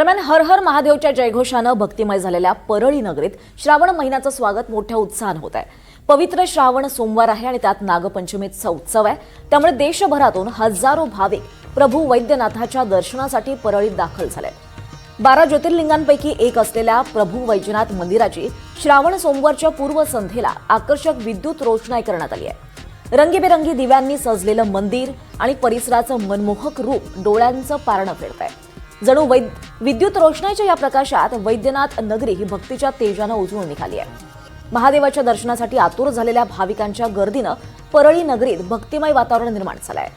दरम्यान हर हर महादेवच्या जयघोषानं भक्तिमय झालेल्या परळी नगरीत श्रावण महिन्याचं स्वागत मोठ्या उत्साहानं होत आहे। पवित्र श्रावण सोमवार आहे आणि त्यात नागपंचमीचा उत्सव आहे। त्यामुळे देशभरातून हजारो भाविक प्रभू वैद्यनाथाच्या दर्शनासाठी परळीत दाखल झाले। 12 ज्योतिर्लिंगांपैकी एक असलेल्या प्रभू वैद्यनाथ मंदिराची श्रावण सोमवारच्या पूर्वसंध्येला आकर्षक विद्युत रोषणाई करण्यात आली आहे। रंगीबेरंगी दिव्यांनी सजलेलं मंदिर आणि परिसराचं मनमोहक रूप डोळ्यांचं पारणं फिरतंय। जणू विद्युत रोषणाईच्या या प्रकाशात वैद्यनाथ नगरी ही भक्तीच्या तेजानं उजळून निघाली आहे। महादेवाच्या दर्शनासाठी आतुर झालेल्या भाविकांच्या गर्दीनं परळी नगरीत भक्तिमय वातावरण निर्माण झालंय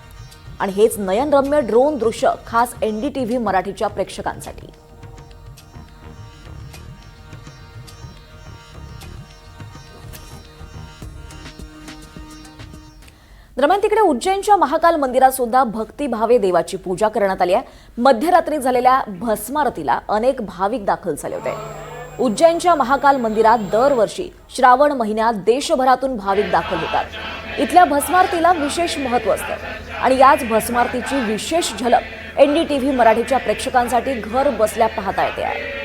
आणि हेच नयनरम्य ड्रोन दृश्य खास NDTV मराठीच्या प्रेक्षकांसाठी। दरम्यान तिकडे उज्जैनच्या महाकाल मंदिरात सुद्धा भक्तिभावे देवाची पूजा करण्यात आली आहे। मध्यरात्री झालेल्या भस्मारतीला अनेक भाविक दाखल झाले होते। उज्जैनच्या महाकाल मंदिरात दरवर्षी श्रावण महिन्यात देशभरातून भाविक दाखल होतात। इथल्या भस्मारतीला विशेष महत्त्व असतं आणि याच भस्मारतीची विशेष झलक NDTV मराठीच्या प्रेक्षकांसाठी घर बसल्या पाहता येते आहे।